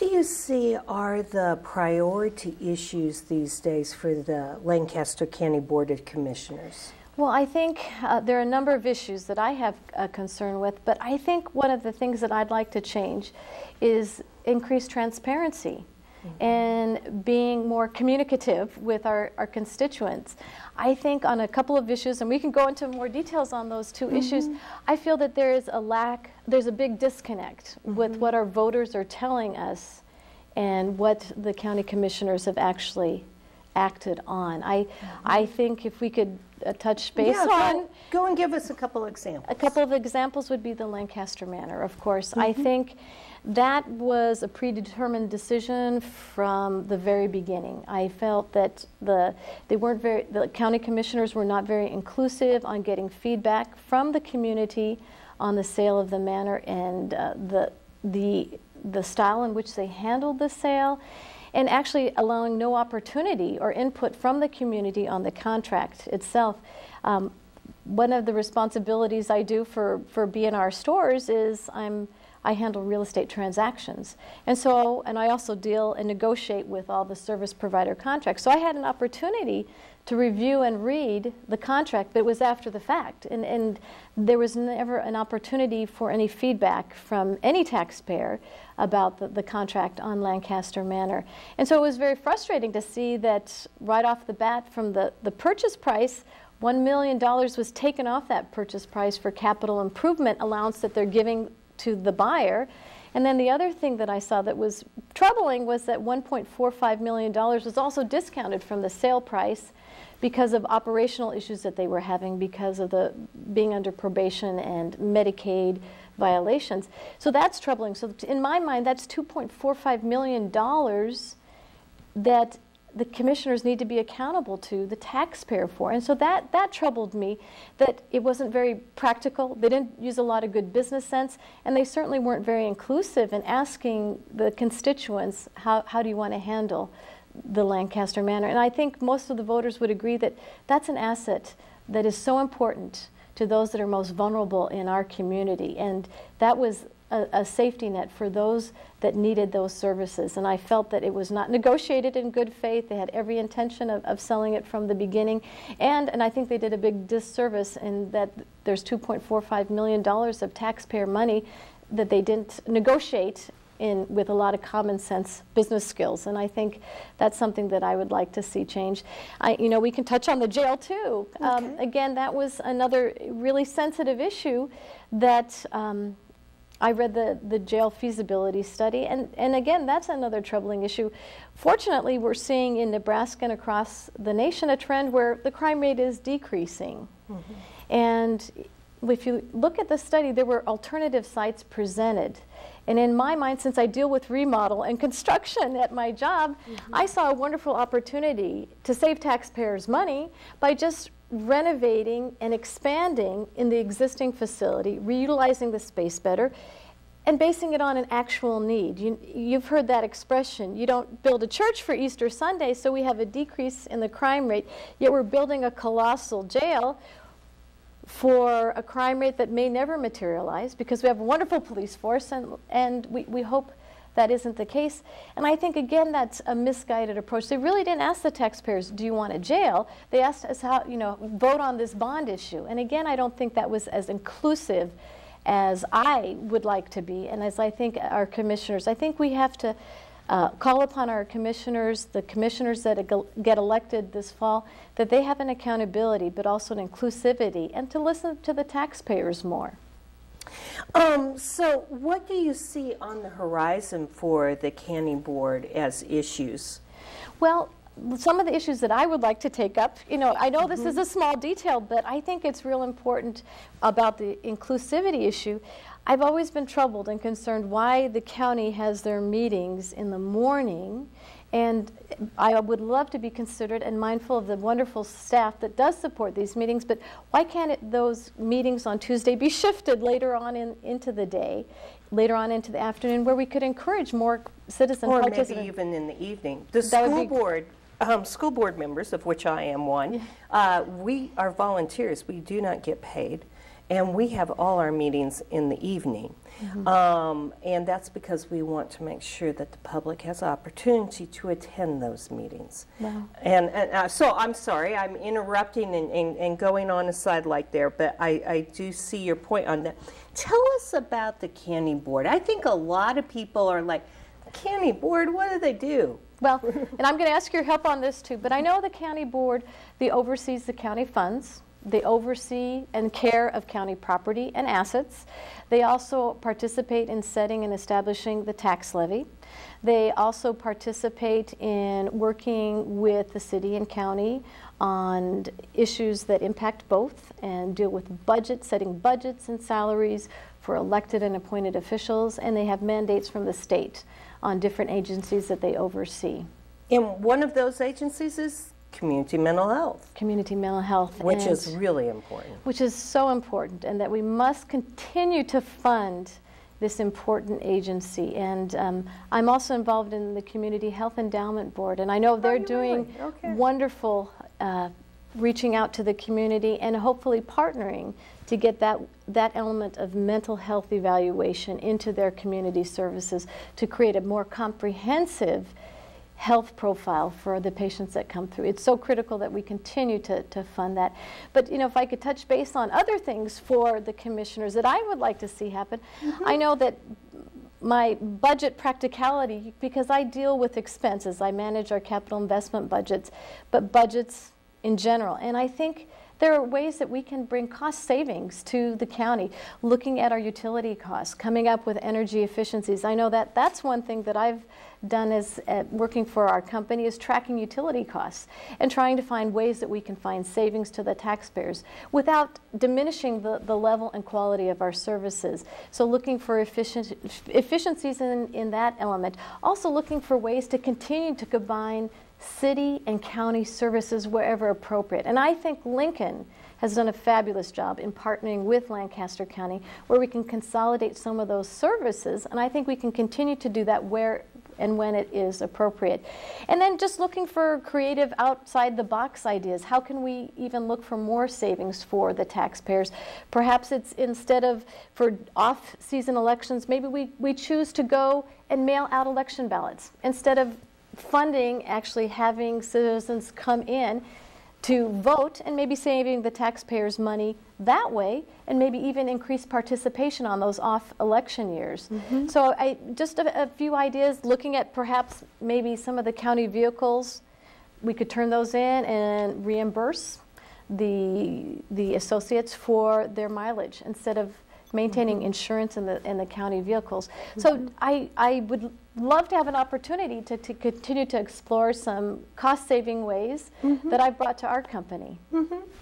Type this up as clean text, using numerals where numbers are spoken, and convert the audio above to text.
do you see are the priority issues these days for the Lancaster County Board of Commissioners? Well, I think there are a number of issues that I have a concern with, but I think one of the things that I'd like to change is increased transparency and being more communicative with our constituents. I think on a couple of issues, and we can go into more details on those two issues, I feel that there is there's a big disconnect with what our voters are telling us and what the county commissioners have actually acted on. I think if we could touch base on... Go and give us a couple examples. A couple of examples would be the Lancaster Manor, of course. I think that was a predetermined decision from the very beginning. I felt that the county commissioners were not very inclusive on getting feedback from the community on the sale of the manor and the style in which they handled the sale, and actually allowing no opportunity or input from the community on the contract itself. One of the responsibilities I do for B&R stores is I handle real estate transactions. And I also deal and negotiate with all the service provider contracts. So I had an opportunity to review and read the contract, but it was after the fact. And there was never an opportunity for any feedback from any taxpayer about the contract on Lancaster Manor. And so it was very frustrating to see that right off the bat from the purchase price, $1 million was taken off that purchase price for capital improvement allowance that they're giving to the buyer. And then the other thing that I saw that was troubling was that $1.45 million was also discounted from the sale price because of operational issues that they were having because of the being under probation and Medicaid violations. So that's troubling. So in my mind, that's $2.45 million that the commissioners need to be accountable to the taxpayer for. And so that troubled me, that it wasn't very practical. They didn't use a lot of good business sense, and they certainly weren't very inclusive in asking the constituents, how do you want to handle the Lancaster Manor? And I think most of the voters would agree that that's an asset that is so important to those that are most vulnerable in our community. And that was a safety net for those that needed those services. And I felt that it was not negotiated in good faith. They had every intention of selling it from the beginning. And I think they did a big disservice in that there's $2.45 million of taxpayer money that they didn't negotiate with a lot of common sense business skills. And I think that's something that I would like to see change. We can touch on the jail too. Okay. Again, that was another really sensitive issue that I read the jail feasibility study, and again, that's another troubling issue. Fortunately, we're seeing in Nebraska and across the nation a trend where the crime rate is decreasing. And if you look at the study, there were alternative sites presented. And in my mind, since I deal with remodel and construction at my job, I saw a wonderful opportunity to save taxpayers money by just renovating and expanding in the existing facility, reutilizing the space better, and basing it on an actual need. You've heard that expression. You don't build a church for Easter Sunday, so we have a decrease in the crime rate, yet we're building a colossal jail for a crime rate that may never materialize because we have a wonderful police force, and we hope that isn't the case. And I think, again, that's a misguided approach. They really didn't ask the taxpayers, do you want a jail? They asked us how, vote on this bond issue. And again, I don't think that was as inclusive as I would like to be, and as I think our commissioners. I think we have to call upon our commissioners, the commissioners that get elected this fall, that they have an accountability, but also an inclusivity, and to listen to the taxpayers more. So what do you see on the horizon for the county board as issues? Well, some of the issues that I would like to take up, I know this is a small detail, but I think it's real important about the inclusivity issue. I've always been troubled and concerned why the county has their meetings in the morning, and I would love to be considered and mindful of the wonderful staff that does support these meetings, but why can't those meetings on Tuesday be shifted later on into the day, later on into the afternoon, where we could encourage more citizen participation? Or maybe even in the evening. The school board members, of which I am one, we are volunteers. We do not get paid. and we have all our meetings in the evening. And that's because we want to make sure that the public has opportunity to attend those meetings. Wow. And so I'm sorry, I'm interrupting and going on a sidelight there, but I do see your point on that. Tell us about the county board. I think a lot of people are like, county board, what do they do? Well, and I'm going to ask your help on this too, but I know the county board, they oversees the county funds. They oversee and care of county property and assets. They also participate in setting and establishing the tax levy. They also participate in working with the city and county on issues that impact both and deal with budget, setting budgets and salaries for elected and appointed officials, and they have mandates from the state on different agencies that they oversee. And one of those agencies is community mental health. Community mental health. Which is really important. Which is so important, and that we must continue to fund this important agency. And I'm also involved in the Community Health Endowment Board, and I know they're doing wonderful reaching out to the community and hopefully partnering to get that element of mental health evaluation into their community services to create a more comprehensive health profile for the patients that come through. It's so critical that we continue to fund that. But you know, if I could touch base on other things for the commissioners that I would like to see happen, I know that my budget practicality, because I deal with expenses, I manage our capital investment budgets, but budgets in general. And I think there are ways that we can bring cost savings to the county, looking at our utility costs, coming up with energy efficiencies. I know that that's one thing that I've done as working for our company is tracking utility costs and trying to find ways that we can find savings to the taxpayers without diminishing the level and quality of our services. So looking for efficiencies in that element. Also looking for ways to continue to combine city and county services wherever appropriate. And I think Lincoln has done a fabulous job in partnering with Lancaster County where we can consolidate some of those services, and I think we can continue to do that where and when it is appropriate. And then just looking for creative outside the box ideas. How can we even look for more savings for the taxpayers? Perhaps it's instead of for off-season elections, maybe we choose to go and mail out election ballots instead of funding, actually having citizens come in to vote and maybe saving the taxpayers money that way, and maybe even increase participation on those off election years. So just a few ideas, looking at perhaps maybe some of the county vehicles, we could turn those in and reimburse the associates for their mileage instead of maintaining insurance in the county vehicles. So I would love to have an opportunity to continue to explore some cost-saving ways that I've brought to our company.